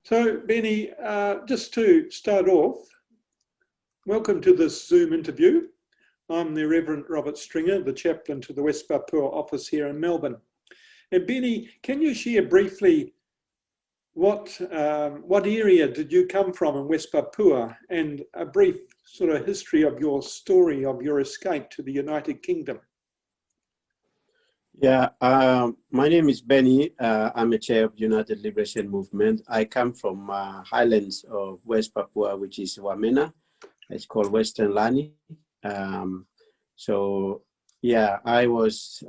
So, Benny, just to start off, welcome to this Zoom interview. I'm the Reverend Robert Stringer, the chaplain to the West Papua Office here in Melbourne. And Benny, can you share briefly what area did you come from in West Papua, and a brief sort of history of your story of your escape to the United Kingdom? Yeah, my name is Benny. I'm a chair of United Liberation Movement. I come from highlands of West Papua, which is Wamena. It's called Western Lani. So yeah, I was,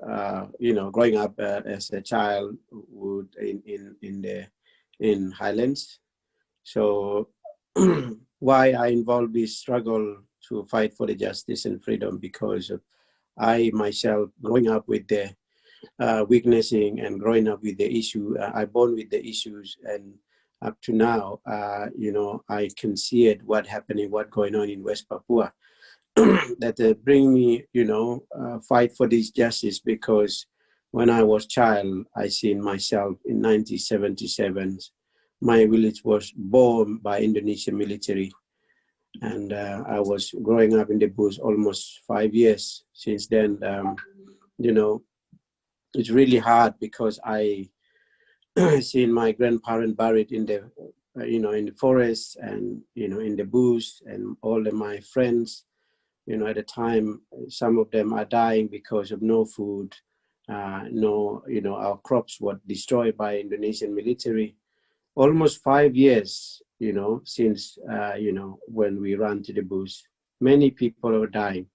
growing up as a child in highlands. So why I involved this struggle to fight for the justice and freedom, because of I myself growing up with the witnessing and growing up with the issue, I born with the issues, and up to now, I can see it, what's going on in West Papua. That bring me, fight for this justice, because when I was child, I seen myself in 1977. My village was bombed by Indonesian military, and I was growing up in the bush almost 5 years. Since then, it's really hard, because I seen my grandparents buried in the, in the forest, and in the bush, and all of my friends, at the time, some of them are dying because of no food, our crops were destroyed by Indonesian military. Almost 5 years, since when we ran to the bush, many people are dying.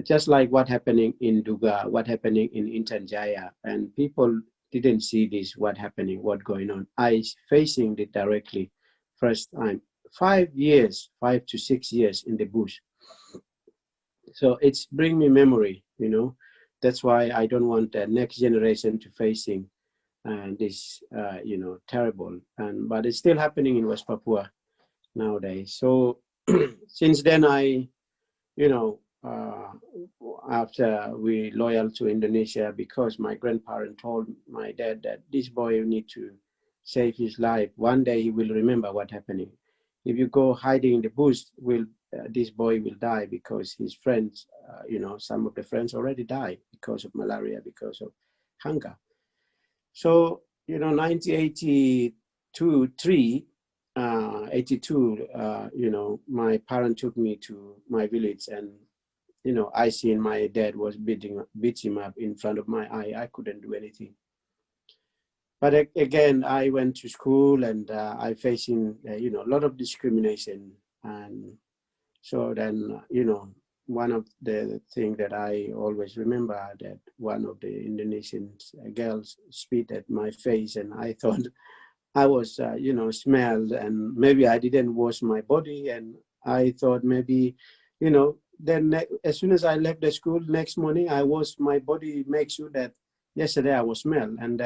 Just like what happening in Duga, what happening in Intan Jaya, and people didn't see this, what going on. I facing it directly, first time, 5 to 6 years in the bush. So it's bring me memory, That's why I don't want the next generation to facing this, terrible. But it's still happening in West Papua nowadays. So since then, I, after we loyal to Indonesia, because my grandparent told my dad that this boy need to save his life. One day he will remember what happening. If you go hiding in the bush, this boy will die, because his friends, some of the friends already died because of malaria, because of hunger. So, 1982, 82, my parents took me to my village, and I seen my dad was beat him up in front of my eye. I couldn't do anything. But again, I went to school, and I facing, a lot of discrimination. And so then, one of the things that I always remember, that one of the Indonesian girls spit at my face, and I thought I was, smelled, and maybe I didn't wash my body, and I thought maybe, then as soon as I left the school, next morning I washed my body, make sure that yesterday I was smelled. And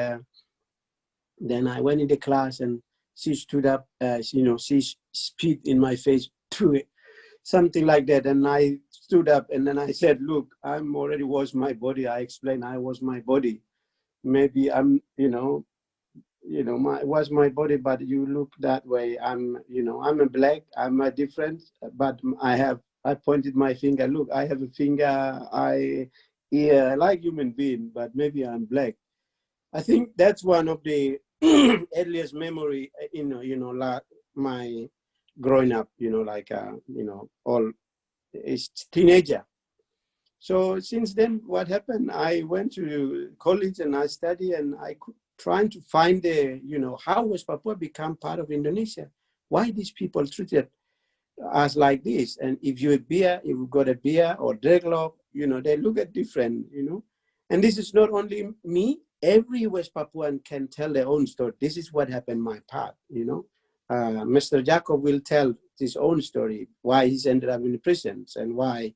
then I went in the class, and she stood up, she spit in my face, something like that. And I stood up, and then I said, look, I'm already washed my body. I explained I washed my body. Maybe I'm, was my body, but you look that way. I'm a black, I'm a different, but I pointed my finger. Look, I have a finger, ear, like human being, but maybe I'm black. I think that's one of the earliest memory, like my growing up, all is teenager. So since then, what happened? I went to college and I studied, and I trying to find how West Papua become part of Indonesia. Why these people treated us like this? And if you've got a beer or dreadlock, they look at different, And this is not only me. Every West Papuan can tell their own story. This is what happened my part, Mr. Jacob will tell his own story, why he's ended up in the prisons and why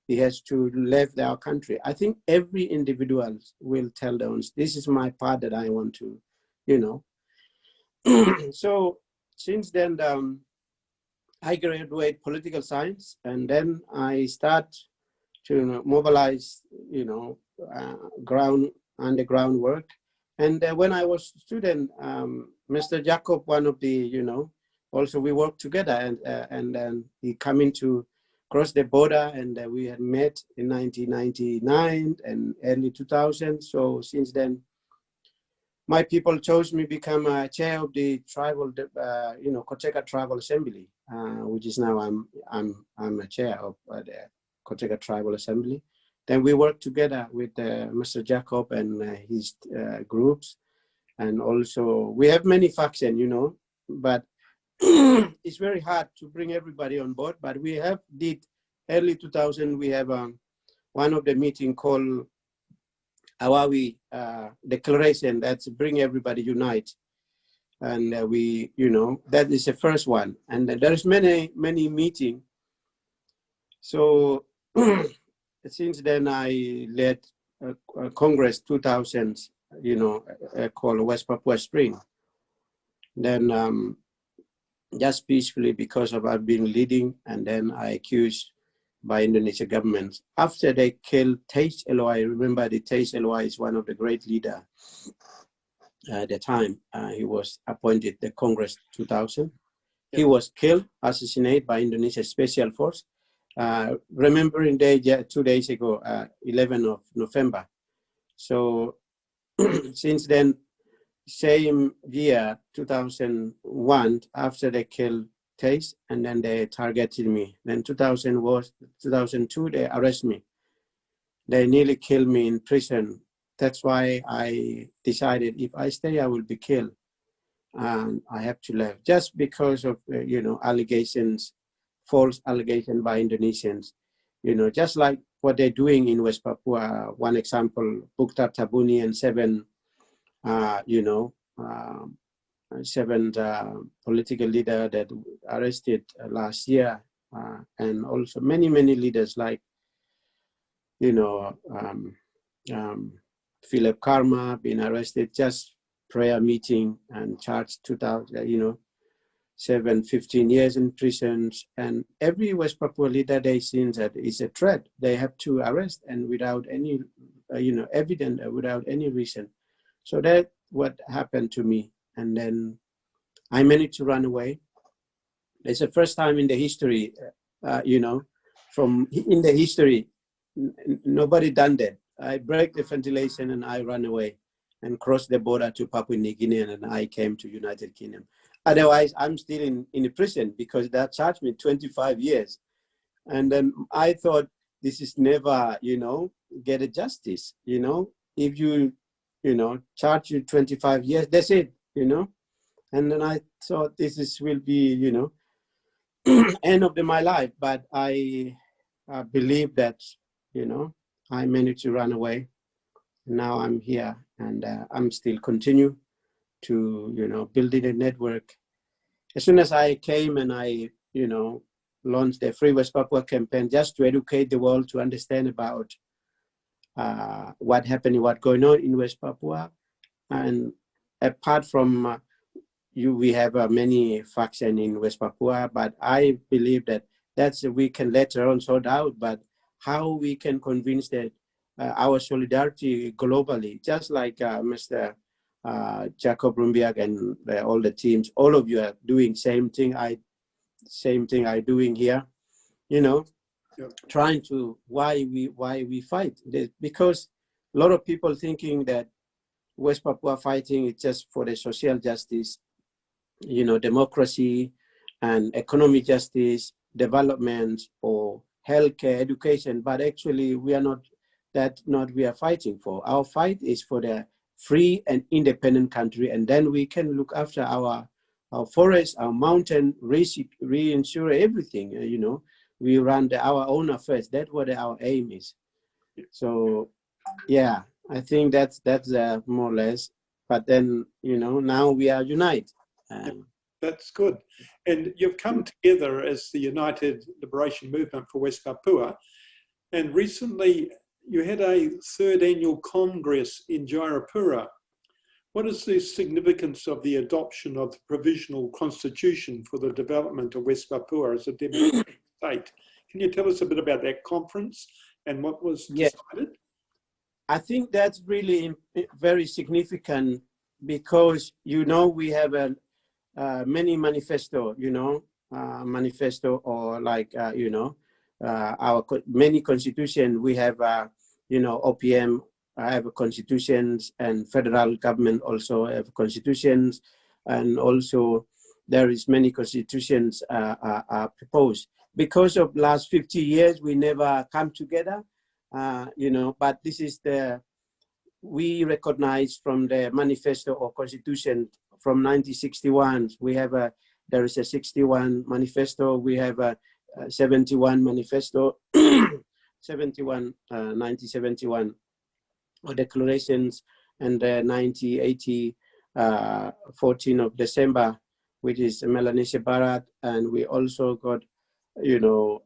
he has to leave our country. I think every individual will tell their own. This is my part that I want to, So since then, I graduate political science, and then I start to mobilize, underground work. And when I was a student, Mr. Jacob, one of the, also we worked together, and then he come into cross the border, and we had met in 1999 and early 2000. So since then, my people chose me become a chair of the tribal, Koteka Tribal Assembly, which is now I'm a chair of the Koteka Tribal Assembly. Then we work together with Mr. Jacob and his groups, and also we have many factions, but it's very hard to bring everybody on board. But we have did early 2000. We have one of the meeting called Awawi Declaration. That's bring everybody unite, and we, that is the first one. And there's many meeting. So since then I led a Congress 2000, called West Papua Spring. Then just peacefully, because of I've been leading, and then I accused by Indonesia government. After they killed Tais Eloi, remember the Tais Eloi is one of the great leader at the time. He was appointed the Congress 2000. Yeah. He was killed, assassinated by Indonesia Special Force. Remembering day 2 days ago, 11 of November. So since then, same year, 2001, after they killed Tais, and then they targeted me. Then 2002, they arrested me. They nearly killed me in prison. That's why I decided if I stay, I will be killed. And I have to leave, just because of, allegations, false allegation by Indonesians, just like what they're doing in West Papua. One example, Bukta Tabuni and seven political leader that arrested last year, and also many leaders like, Philip Karma been arrested, just prayer meeting and charged 15 years in prisons. And every West Papua leader, they see that it's a threat. They have to arrest, and without any, evidence, without any reason. So that's what happened to me. And then I managed to run away. It's the first time in the history, nobody done that. I break the ventilation and I run away and cross the border to Papua New Guinea, and I came to United Kingdom. Otherwise, I'm still in the prison, because that charged me 25 years. And then I thought, this is never, get a justice, if you, charge you 25 years, that's it, And then I thought this will be, end of my life. But I believe that, I managed to run away. Now I'm here, and I'm still continue to, building a network. As soon as I came and I, launched the Free West Papua campaign, just to educate the world to understand about what happening, what's going on in West Papua. And apart from we have many factions in West Papua, but I believe that we can later on sort out, but how we can convince that our solidarity globally, just like Mr. Jacob Rumbiak and all the teams, all of you are doing same thing I doing here, trying to why we fight. Because a lot of people thinking that West Papua fighting is just for the social justice, democracy and economic justice, development, or healthcare, education. But actually, we are not we are fighting for. Our fight is for the free and independent country, and then we can look after our forest, our mountain, reinsure everything. We run our own affairs. That's what our aim is. So, yeah, I think that's more or less. But then, now we are united. That's good. And you've come together as the United Liberation Movement for West Papua. And recently you had a third annual Congress in Jayapura. What is the significance of the adoption of the provisional constitution for the development of West Papua as a democratic state? Can you tell us a bit about that conference and what was decided? I think that's really very significant because, you know, we have many manifesto, you know, manifesto or like, you know, our many constitution, we have, you know, OPM have constitutions and federal government also have constitutions, and also there is many constitutions are proposed. Because of last 50 years, we never come together, you know, but this is we recognize from the manifesto or constitution from 1961, we have there is a 61 manifesto, we have a 71 manifesto, 1971 or declarations, and 1980, 14 of December, which is Melanesia Barat, and we also got, you know,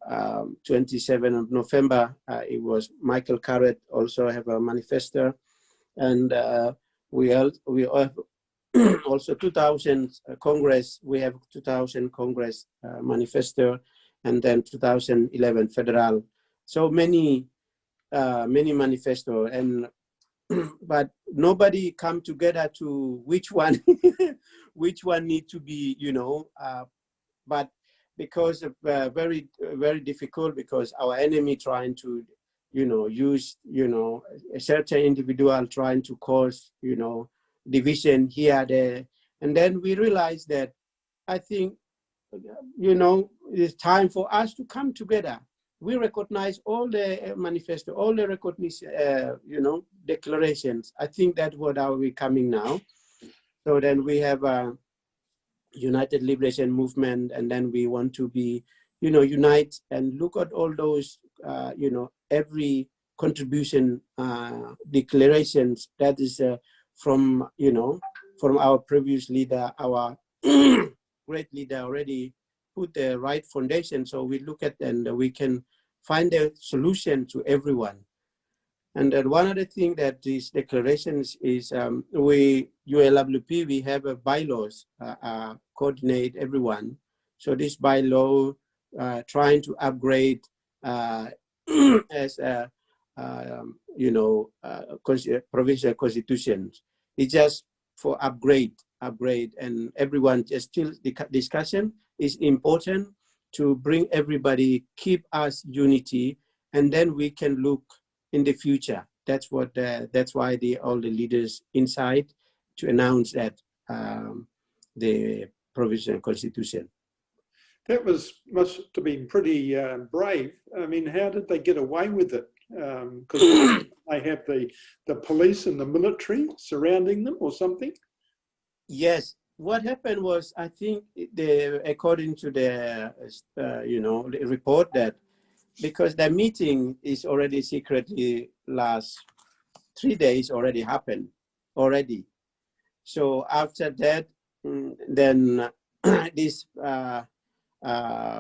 27 of November, it was Michael Carrett also have a manifesto, and we have also 2000 Congress, we have 2000 Congress manifesto, and then 2011 federal. So many manifesto, and but nobody come together to which one which one need to be, you know, but because of very difficult, because our enemy trying to, you know, use, you know, a certain individual trying to cause, you know, division here, there. And then we realized that I think, you know, it's time for us to come together. We recognize all the manifesto, all the recognition, you know, declarations. I think that's what are we coming now. So then we have a United Liberation Movement, and then we want to be, you know, unite and look at all those, you know, every contribution declarations that is from, you know, from our previous leader, our great leader already put the right foundation. So we look at and we can find a solution to everyone. And then one other thing that these declarations is ULWP, we have a bylaws coordinate everyone. So this bylaw trying to upgrade as a, you know, provincial constitutions. It's just for upgrade, and everyone just still the discussion is important to bring everybody, keep us unity, and then we can look in the future. That's what. That's why all the leaders inside to announce that the provisional constitution. That must have been pretty brave. I mean, how did they get away with it? Because they have the police and the military surrounding them or something? Yes. What happened was, I think, according to the, you know, the report, that because the meeting is already secretly last 3 days already happened already. So after that, then this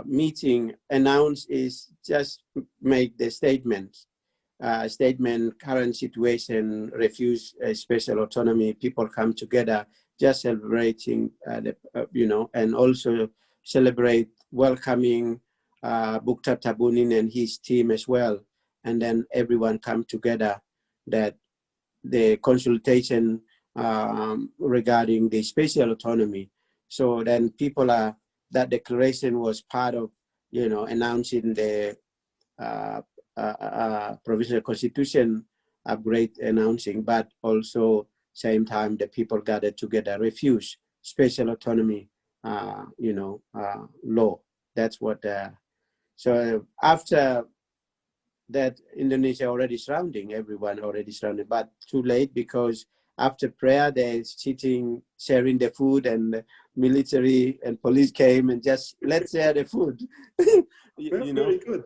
meeting announced is just make the statement, current situation, refuse special autonomy, people come together, just celebrating, you know, and also celebrate welcoming Bukta Tabunin and his team as well. And then everyone come together that the consultation regarding the special autonomy. So then people are, that declaration was part of, you know, announcing the provisional constitution upgrade announcing, but also same time the people gathered together, refuse special autonomy, you know, law. That's what, so after that, Indonesia already surrounding, everyone already surrounded, but too late, because after prayer, they're sitting, sharing the food, and the military and police came and just, let's share the food. You know? Very good.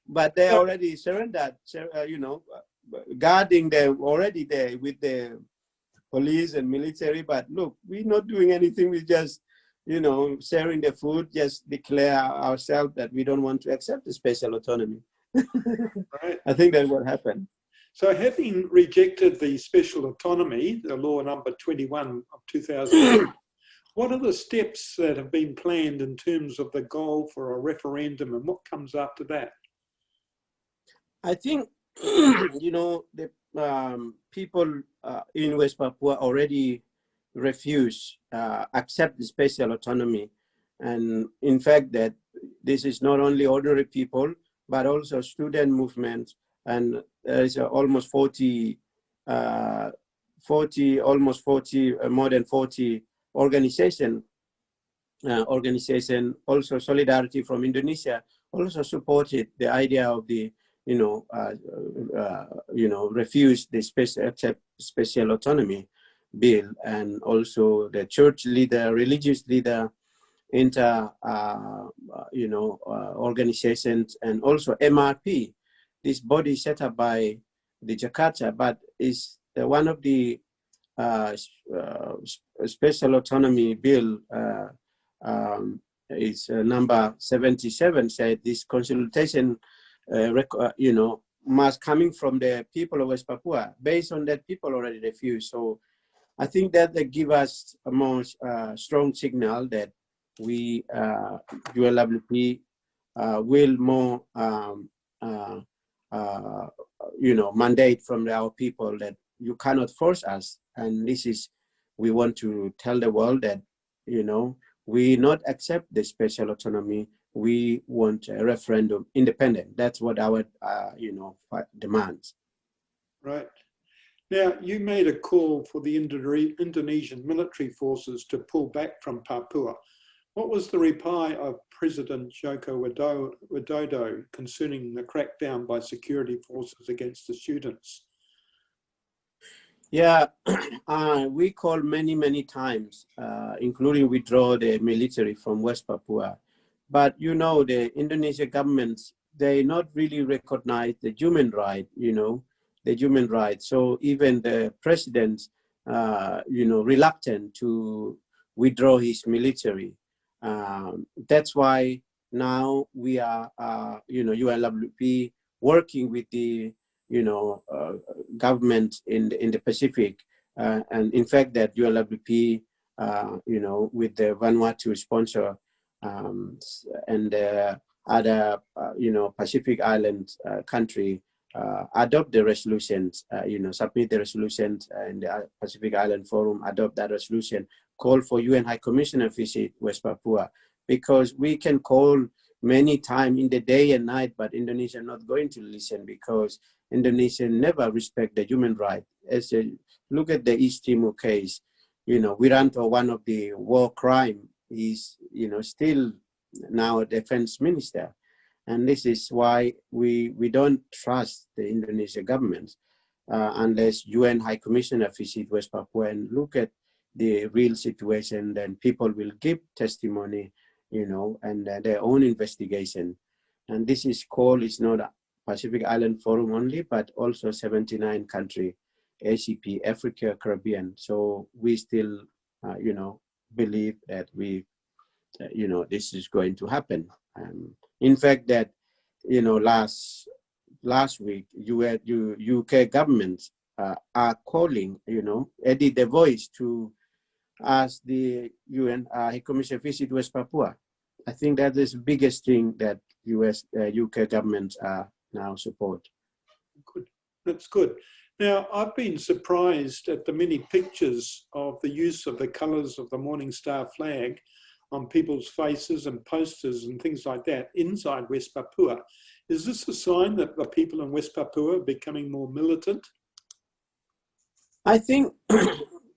But they already surrendered, you know, guarding them already there with the police and military. But look, we're not doing anything. We just, you know, sharing the food, just declare ourselves that we don't want to accept the special autonomy. Right. I think that's what happened. So having rejected the special autonomy, the law number 21 of 2000, what are the steps that have been planned in terms of the goal for a referendum, and what comes after that? I think you know, the people in West Papua already refuse accept the special autonomy, and in fact that this is not only ordinary people but also student movements, and there is almost 40 more than 40 organization also Solidarity from Indonesia also supported the idea of the refuse the special autonomy bill, and also the church leader, religious leader, organizations, and also MRP, this body set up by the Jakarta, but is one of the special autonomy bill is number 77, said this consultation must coming from the people of West Papua. Based on that, people already refuse. So I think that they give us a more strong signal that we, ULWP, will more, mandate from our people that you cannot force us. And this is, we want to tell the world that, we not accept the special autonomy. We want a referendum independent. That's what our, demands. Right. Now, you made a call for the Indonesian military forces to pull back from Papua. What was the reply of President Joko Widodo concerning the crackdown by security forces against the students? Yeah, we called many times, including withdraw the military from West Papua. But the Indonesian government, they not really recognize the human right, the human rights. So even the president, reluctant to withdraw his military. That's why now we are, UNWP working with the, government in the Pacific, and in fact that UNWP, with the Vanuatu sponsor and other, Pacific Island country. Adopt the resolutions, submit the resolutions, and the Pacific Island Forum adopt that resolution, call for UN High Commissioner visit West Papua, because we can call many times in the day and night, but Indonesia not going to listen, because Indonesia never respect the human right. As a look at the East Timor case, Wiranto, one of the war crime, is still now a defense minister. And this is why we don't trust the Indonesian government unless UN High Commissioner visit West Papua and look at the real situation. Then people will give testimony, and their own investigation. And this is call is not a Pacific Island Forum only, but also 79 country, ACP, Africa, Caribbean. So we still, believe that this is going to happen. In fact, that last week, UK governments are calling, edit the voice to ask the UN High Commission visit West Papua. I think that is the biggest thing that UK governments are now support. Good, that's good. Now, I've been surprised at the many pictures of the use of the colours of the Morning Star flag on people's faces and posters and things like that inside West Papua. Is this a sign that the people in West Papua are becoming more militant? I think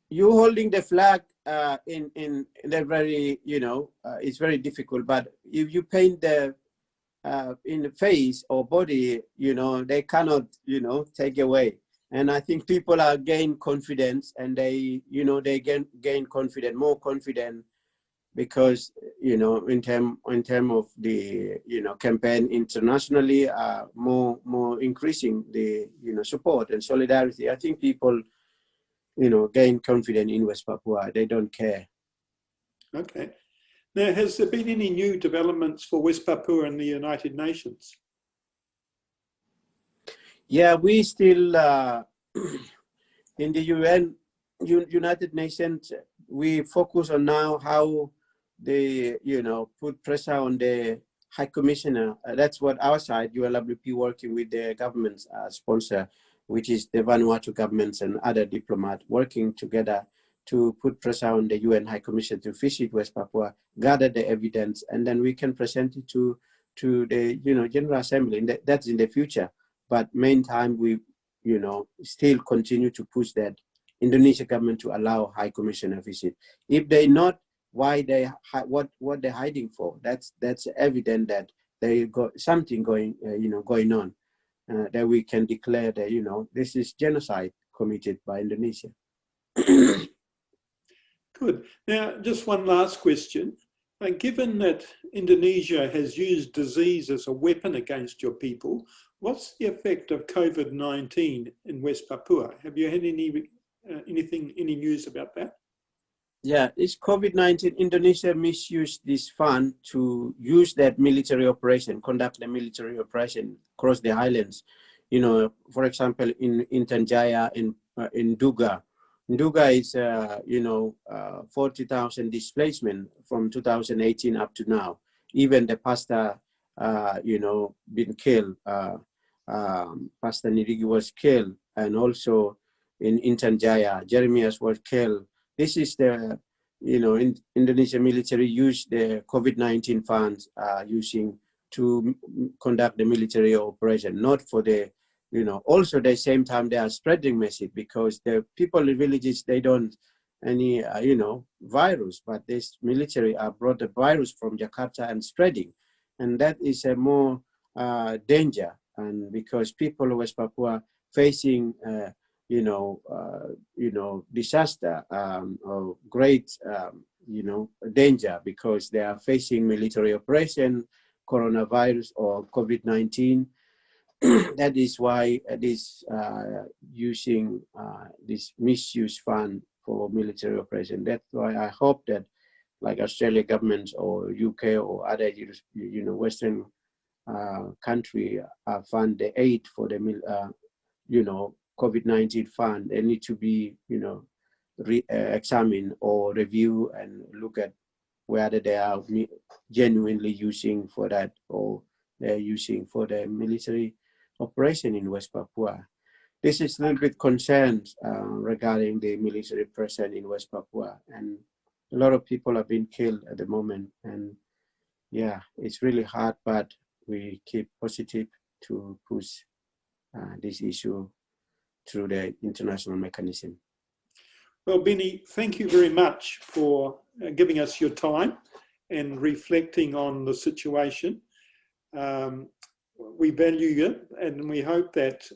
you holding the flag in the very, it's very difficult, but if you paint the in the face or body, they cannot, take away. And I think people are gain confidence, and they, they gain confidence, more confident, because in term of the campaign internationally, more increasing the support and solidarity. I think people gain confidence in West Papua. They don't care. Okay. Now, has there been any new developments for West Papua in the United Nations? Yeah, we still in the United Nations, we focus on now how they put pressure on the High Commissioner, that's what our side, UNWP, working with the government's sponsor, which is the Vanuatu governments and other diplomats working together to put pressure on the UN High Commission to visit West Papua, gather the evidence, and then we can present it to the General Assembly. That's in the future. But meantime, we still continue to push that Indonesia government to allow High Commissioner visit. If they not, why what they're hiding for? That's evident that they got something going on that we can declare that this is genocide committed by Indonesia. Good. Now, just one last question. Given that Indonesia has used disease as a weapon against your people, what's the effect of COVID-19 in West Papua? Have you had any news about that? Yeah, it's COVID-19. Indonesia misused this fund to use that military operation, conduct a military operation across the islands. For example, in Tanjaya, in Duga. Duga is 40,000 displacement from 2018 up to now. Even the pastor, been killed. Pastor Nirigi was killed, and also in Tanjaya, Jeremias was killed. This is the, Indonesian military used the COVID-19 funds using to conduct the military operation, not for the, also at the same time they are spreading message because the people in villages, they don't any, virus, but this military brought the virus from Jakarta and spreading. And that is a more danger. And because people of West Papua facing, disaster or great, danger because they are facing military operation, coronavirus or COVID-19. That is why this using this misuse fund for military operation. That's why I hope that like Australia governments or UK or other, Western country fund the aid for the, COVID-19 fund. They need to be, examined or review and look at whether they are genuinely using for that or they're using for the military operation in West Papua. This is a little bit concerned regarding the military presence in West Papua, and a lot of people have been killed at the moment. And yeah, it's really hard, but we keep positive to push this issue through the international mechanism. Well, Benny, thank you very much for giving us your time and reflecting on the situation. We value it, and we hope that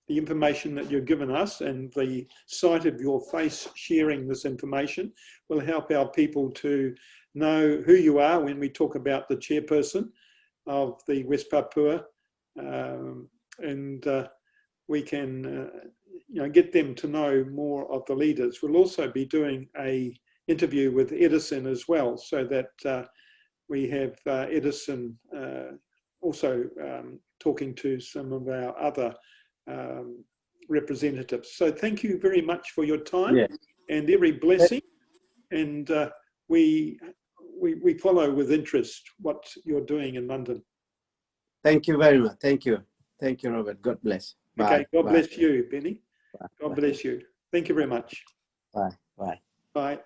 the information that you've given us and the sight of your face sharing this information will help our people to know who you are when we talk about the chairperson of the West Papua, and we can get them to know more of the leaders. We'll also be doing an interview with Edison as well, so that we have Edison also talking to some of our other representatives. So thank you very much for your time. Yes. And every blessing. And we follow with interest what you're doing in London. Thank you very much. Thank you. Thank you, Robert. God bless. Bye. Okay. God Bye. bless you, Benny. Bye. God bless you. Thank you very much. Bye. Bye. Bye.